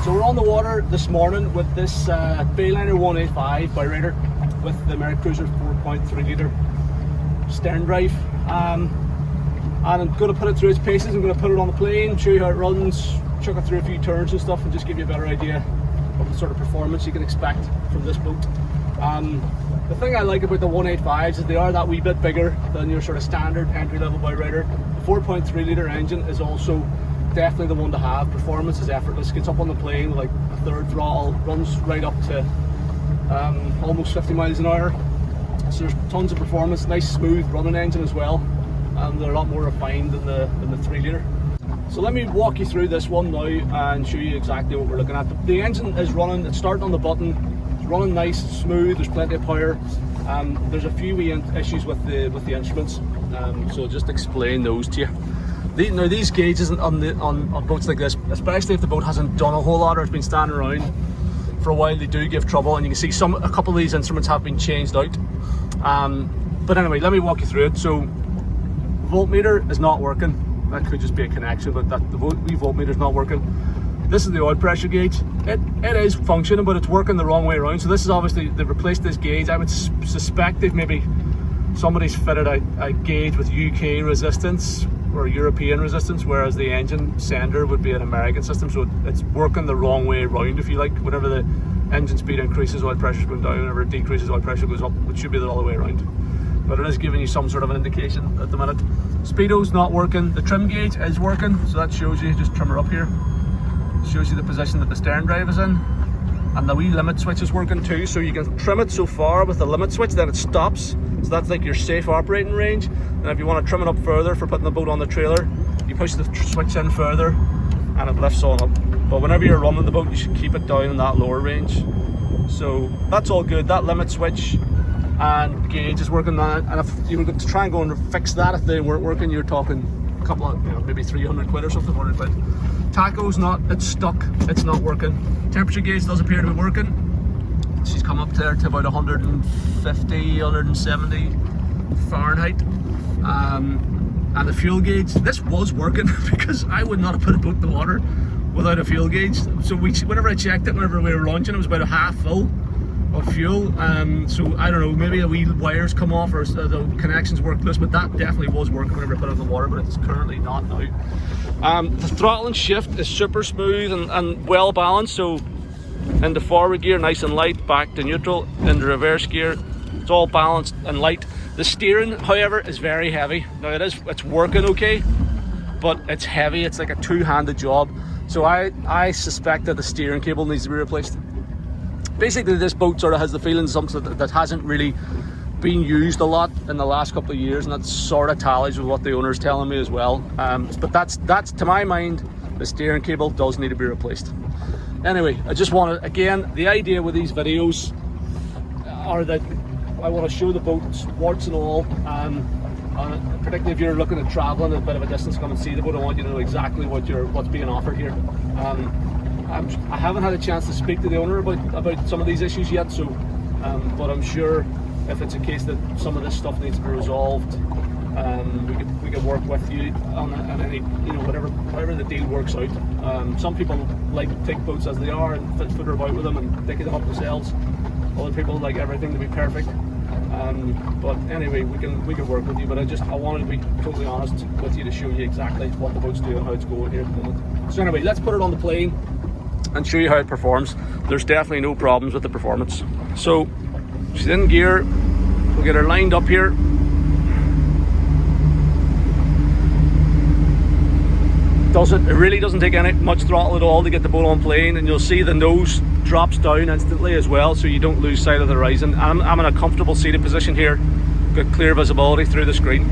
So we're on the water this morning with this Bayliner 185 Bowrider with the Mercruiser 4.3L Sterndrive, and I'm going to put it through its paces. I'm going to put it on the plane, show you how it runs, chuck it through a few turns and stuff, and just give you a better idea of the sort of performance you can expect from this boat. The thing I like about the 185s is they are that wee bit bigger than your sort of standard entry-level Bowrider. The 4.3L engine is also definitely the one to have. Performance is effortless. Gets up on the plane with like a third throttle, runs right up to almost 50 miles an hour. So there's tons of performance. Nice smooth running engine as well, and they're a lot more refined than the 3L. So let me walk you through this one now and show you exactly what we're looking at. The engine is running. It's starting on the button. It's running nice, smooth. There's plenty of power. There's a few wee issues with the instruments. So I'll just explain those to you. Now these gauges on boats like this, especially if the boat hasn't done a whole lot or it's been standing around for a while, they do give trouble, and you can see a couple of these instruments have been changed out. But anyway, let me walk you through it. So voltmeter is not working. That could just be a connection, but the voltmeter is not working. This is the oil pressure gauge. It is functioning, but it's working the wrong way around. So this is obviously, they've replaced this gauge. I would suspect they've maybe somebody's fitted a gauge with UK resistance or European resistance, whereas the engine sender would be an American system, so it's working the wrong way around, if you like. Whenever the engine speed increases, oil pressure's going down. Whenever it decreases, oil pressure goes up. It should be the other way around, but it is giving you some sort of an indication at the minute. Speedo's not working. The trim gauge is working, so that shows you, just trim her up here, shows you the position that the Sterndrive is in, and the wee limit switch is working too, so you can trim it so far with the limit switch, then it stops. So that's like your safe operating range. And if you want to trim it up further for putting the boat on the trailer, you push the switch in further and it lifts on up. But whenever you're running the boat, you should keep it down in that lower range. So that's all good. That limit switch and gauge is working now. And if you were to try and go and fix that, if they weren't working, you're talking a couple of, maybe 300 quid or something, 400 quid. Tacho's not, it's stuck, it's not working. Temperature gauge does appear to be working. She's come up there to about 150, 170 Fahrenheit. And the fuel gauge, this was working because I would not have put a boat in the water without a fuel gauge. So whenever I checked it, whenever we were launching, it was about a half full of fuel. So I don't know, maybe a wee wires come off or the connections work loose, but that definitely was working whenever I put it in the water, but it's currently not now. The throttling shift is super smooth and well balanced. So into forward gear, nice and light, back to neutral, into reverse gear, it's all balanced and light. The steering, however, is very heavy. Now it's working okay, but it's heavy. It's like a two-handed job. So I suspect that the steering cable needs to be replaced. Basically, this boat sort of has the feeling of something that hasn't really been used a lot in the last couple of years, and that sort of tallies with what the owner's telling me as well. But that's to my mind, the steering cable does need to be replaced. Anyway, I just want to, again, the idea with these videos are that I want to show the boats, warts and all, particularly if you're looking at traveling a bit of a distance, come and see the boat. I want you to know exactly what's being offered here. I haven't had a chance to speak to the owner about some of these issues yet, so but I'm sure if it's a case that some of this stuff needs to be resolved, we could work with you on any, whatever the deal works out. Some people like to take boats as they are and fiddle about with them and dick them up themselves. Other people like everything to be perfect. But anyway, we can work with you. But I wanted to be totally honest with you to show you exactly what the boat's doing and how it's going here at the moment. So anyway, let's put it on the plane and show you how it performs. There's definitely no problems with the performance. So she's in gear. We'll get her lined up here. It really doesn't take much throttle at all to get the boat on plane, and you'll see the nose drops down instantly as well, so you don't lose sight of the horizon. I'm in a comfortable seated position here, got clear visibility through the screen.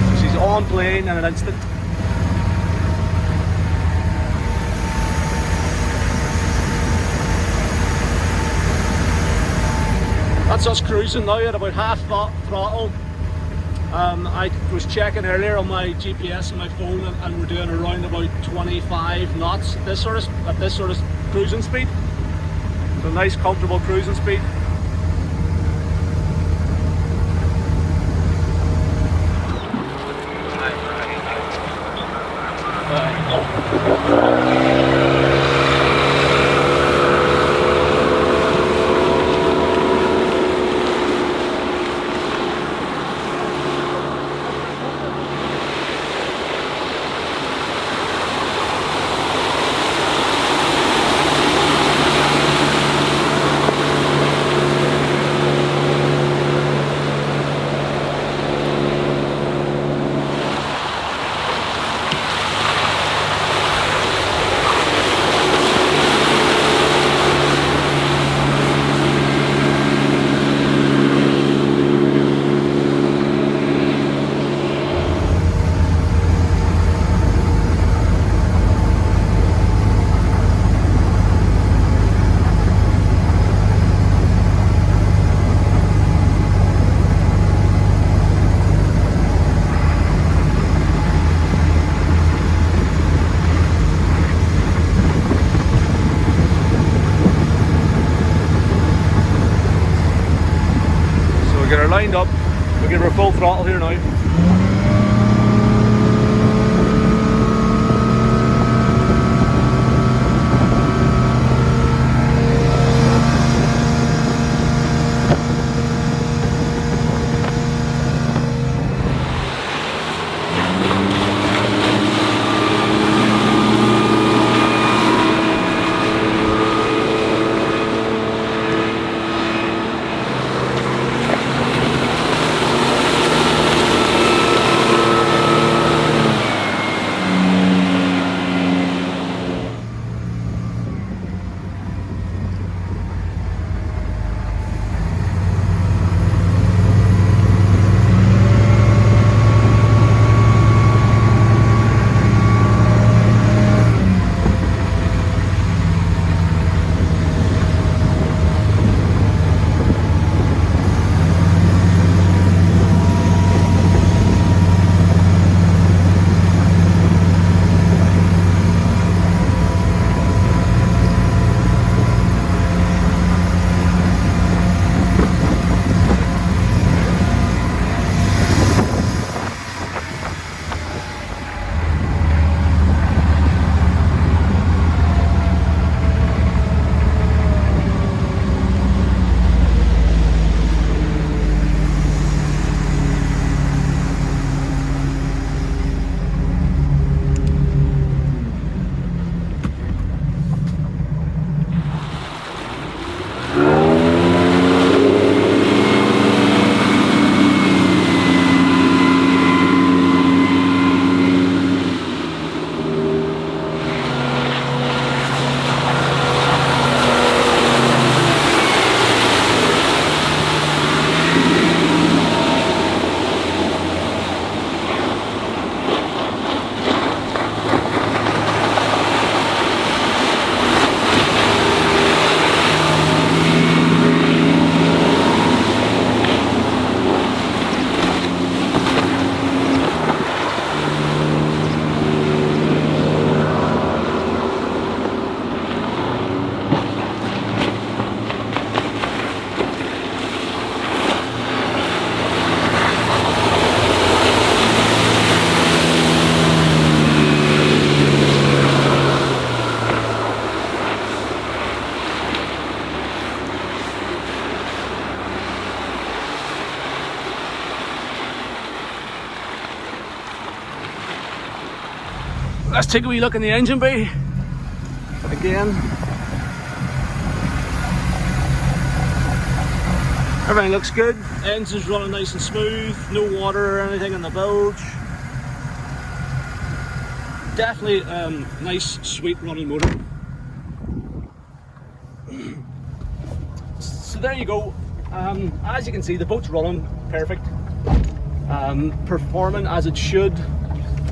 So she's on plane in an instant. That's us cruising now at about half throttle. I was checking earlier on my GPS and my phone, and we're doing around about 25 knots at this sort of cruising speed. So nice, comfortable cruising speed. Get her lined up, we'll give her full throttle here now. Let's take a wee look in the engine bay again. Everything looks good. Engine's running nice and smooth, no water or anything in the bilge. Definitely nice, sweet running motor. So there you go. As you can see, the boat's running perfect, performing as it should.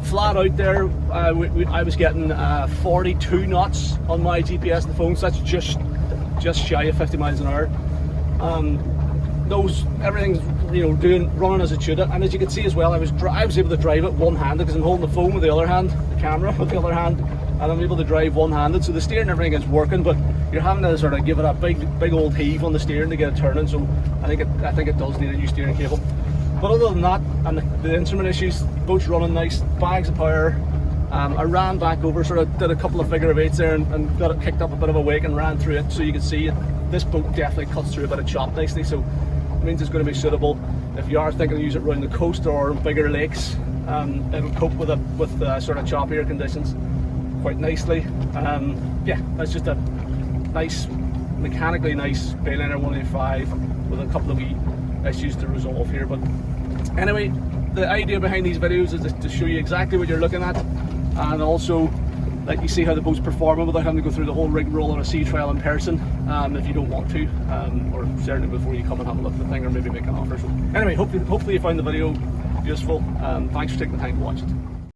Flat out there, I was getting 42 knots on my GPS and the phone, so that's just shy of 50 miles an hour. Everything's you know, running as it should. And as you can see as well, I was able to drive it one-handed because I'm holding the phone with the other hand, the camera with the other hand, and I'm able to drive one-handed. So the steering and everything is working, but you're having to sort of give it a big old heave on the steering to get it turning. So I think it does need a new steering cable. But other than that, and the instrument issues, boat's running nice, bags of power. I ran back over, sort of did a couple of figure of eights there and got it kicked up a bit of a wake and ran through it, so you can see it. This boat definitely cuts through a bit of chop nicely, so it means it's going to be suitable if you are thinking to use it around the coast or bigger lakes. It'll cope with sort of choppier conditions quite nicely. Yeah, that's just a nice, mechanically nice Bayliner 185 with a couple of wee issues to resolve here. But anyway, the idea behind these videos is to show you exactly what you're looking at, and also let you see how the boat's performing without having to go through the whole rigmarole on a sea trial in person, if you don't want to, or certainly before you come and have a look at the thing or maybe make an offer. So anyway, hopefully you found the video useful. Thanks for taking the time to watch it.